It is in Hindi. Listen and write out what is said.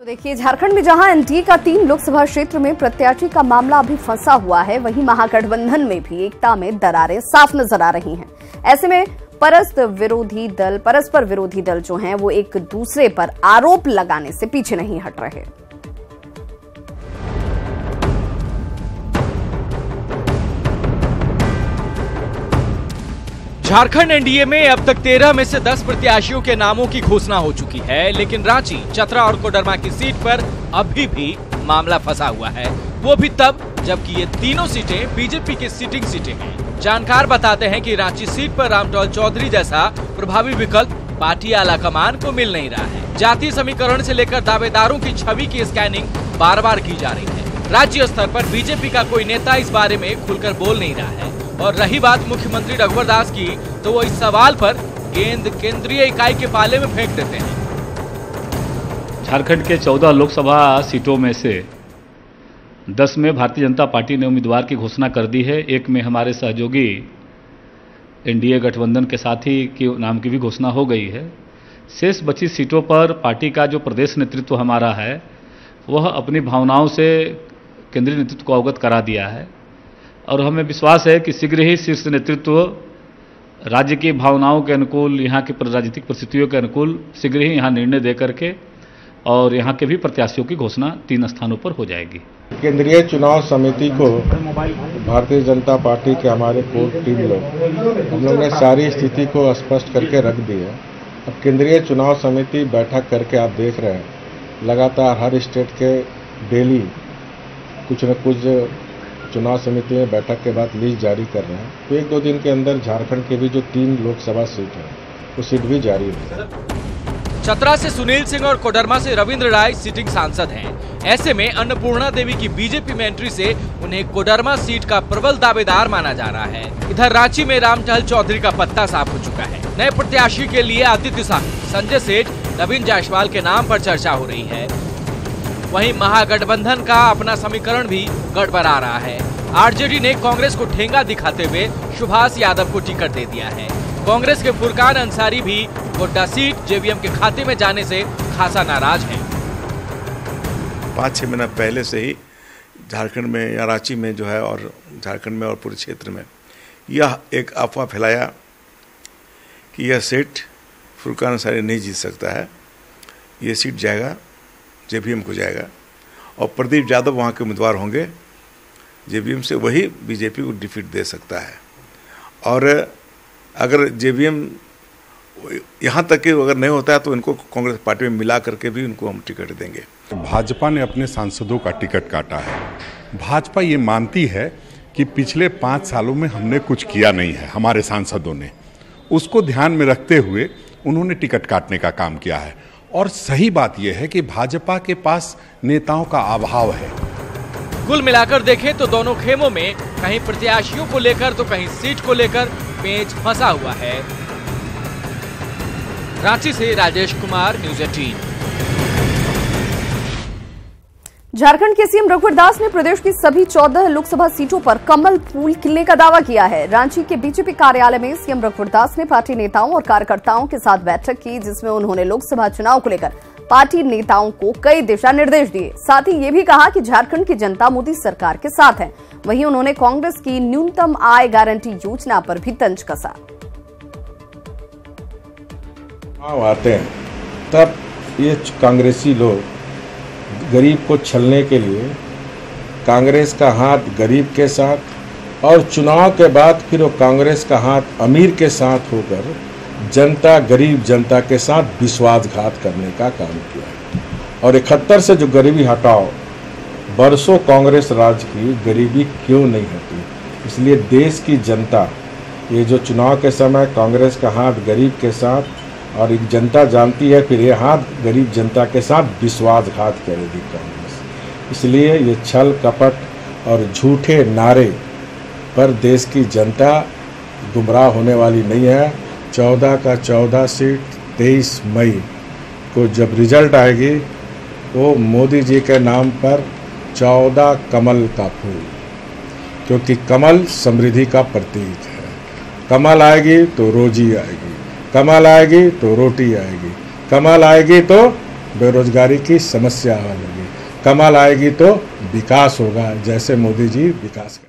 तो देखिए, झारखंड में जहां एनडीए का 3 लोकसभा क्षेत्र में प्रत्याशी का मामला अभी फंसा हुआ है, वहीं महागठबंधन में भी एकता में दरारें साफ नजर आ रही हैं। ऐसे में परस्पर विरोधी दल जो हैं वो एक दूसरे पर आरोप लगाने से पीछे नहीं हट रहे। झारखंड एनडीए में अब तक 13 में से 10 प्रत्याशियों के नामों की घोषणा हो चुकी है, लेकिन रांची, चतरा और कोडरमा की सीट पर अभी भी मामला फंसा हुआ है। वो भी तब जबकि ये तीनों सीटें बीजेपी की सिटिंग सीटें हैं। जानकार बताते हैं कि रांची सीट पर रामटौल चौधरी जैसा प्रभावी विकल्प पार्टी आला कमान को मिल नहीं रहा है। जातीय समीकरण से लेकर दावेदारों की छवि की स्कैनिंग बार बार की जा रही है। राज्य स्तर पर बीजेपी का कोई नेता इस बारे में खुलकर बोल नहीं रहा है। और रही बात मुख्यमंत्री रघुवर दास की, तो वो इस सवाल पर गेंद केंद्रीय इकाई के पाले में फेंक देते हैं। झारखंड के 14 लोकसभा सीटों में से 10 में भारतीय जनता पार्टी ने उम्मीदवार की घोषणा कर दी है। एक में हमारे सहयोगी एनडीए गठबंधन के साथी के नाम की भी घोषणा हो गई है। शेष बची सीटों पर पार्टी का जो प्रदेश नेतृत्व हमारा है, वह अपनी भावनाओं से केंद्रीय नेतृत्व को अवगत करा दिया है और हमें विश्वास है कि शीघ्र ही शीर्ष नेतृत्व राज्य की भावनाओं के अनुकूल, यहाँ की राजनीतिक परिस्थितियों के अनुकूल शीघ्र ही यहाँ निर्णय दे करके और यहाँ के भी प्रत्याशियों की घोषणा 3 स्थानों पर हो जाएगी। केंद्रीय चुनाव समिति को भारतीय जनता पार्टी के हमारे कोर टीम हम लोग ने सारी स्थिति को स्पष्ट करके रख दी है। अब केंद्रीय चुनाव समिति बैठक करके आप देख रहे हैं, लगातार हर स्टेट के डेली कुछ न कुछ चुनाव समिति में बैठक के बाद लिस्ट जारी कर रहे हैं। तो 1-2 दिन के अंदर झारखंड के भी जो 3 लोकसभा सीट है वो सीट भी जारी होगी। चतरा से सुनील सिंह और कोडरमा से रविंद्र राय सिटिंग सांसद हैं। ऐसे में अन्नपूर्णा देवी की बीजेपी में एंट्री से उन्हें कोडरमा सीट का प्रबल दावेदार माना जा रहा है। इधर रांची में रामटौल चौधरी का पत्ता साफ हो चुका है। नए प्रत्याशी के लिए आदित्य साहू, संजय सेठ, नवीन जायसवाल के नाम पर चर्चा हो रही है। वहीं महागठबंधन का अपना समीकरण भी गड़बड़ा रहा है। आरजेडी ने कांग्रेस को ठेंगा दिखाते हुए सुभाष यादव को टिकट दे दिया है। कांग्रेस के फुरकान अंसारी भी गोड्डा सीट जेवीएम के खाते में जाने से खासा नाराज हैं। 5-6 महीना पहले से ही झारखंड में या रांची में जो है और झारखंड में और पूरे क्षेत्र में यह एक अफवाह फैलाया कि यह सीट फुरकान अंसारी नहीं जीत सकता है, ये सीट जाएगा जेवीएम को जाएगा और प्रदीप यादव वहाँ के उम्मीदवार होंगे। जेवीएम से वही बीजेपी को डिफीट दे सकता है। और अगर जेवीएम यहाँ तक कि अगर नहीं होता है तो इनको कांग्रेस पार्टी में मिला करके भी उनको हम टिकट देंगे। भाजपा ने अपने सांसदों का टिकट काटा है। भाजपा ये मानती है कि पिछले 5 सालों में हमने कुछ किया नहीं है, हमारे सांसदों ने, उसको ध्यान में रखते हुए उन्होंने टिकट काटने का काम किया है। और सही बात यह है कि भाजपा के पास नेताओं का अभाव है। कुल मिलाकर देखें तो दोनों खेमों में कहीं प्रत्याशियों को लेकर तो कहीं सीट को लेकर पेच फंसा हुआ है। रांची से राजेश कुमार, न्यूज़ 18। झारखंड के सीएम रघुवर दास ने प्रदेश की सभी 14 लोकसभा सीटों पर कमल फूल खिलने का दावा किया है। रांची के बीजेपी कार्यालय में सीएम रघुवर दास ने पार्टी नेताओं और कार्यकर्ताओं के साथ बैठक की, जिसमें उन्होंने लोकसभा चुनाव को लेकर पार्टी नेताओं को कई दिशा निर्देश दिए। साथ ही ये भी कहा कि झारखंड की जनता मोदी सरकार के साथ है। वहीं उन्होंने कांग्रेस की न्यूनतम आय गारंटी योजना पर भी तंज कसा। आते हैं तब ये कांग्रेसी लोग गरीब को छलने के लिए कांग्रेस का हाथ गरीब के साथ और चुनाव के बाद फिर वो कांग्रेस का हाथ अमीर के साथ होकर जनता, गरीब जनता के साथ विश्वासघात करने का काम किया। और 71 से जो गरीबी हटाओ, बरसों कांग्रेस राज की गरीबी क्यों नहीं हटी। इसलिए देश की जनता, ये जो चुनाव के समय कांग्रेस का हाथ गरीब के साथ और एक जनता जानती है फिर ये हाथ गरीब जनता के साथ विश्वासघात करेगी कांग्रेस। इसलिए ये छल कपट और झूठे नारे पर देश की जनता गुमराह होने वाली नहीं है। 14 का 14 सीट 23 मई को जब रिजल्ट आएगी, वो मोदी जी के नाम पर 14 कमल का फूल, क्योंकि कमल समृद्धि का प्रतीक है। कमल आएगी तो रोजी आएगी, कमल आएगी तो रोटी आएगी, कमल आएगी तो बेरोजगारी की समस्या हल होगी। कमल आएगी तो विकास होगा, जैसे मोदी जी विकास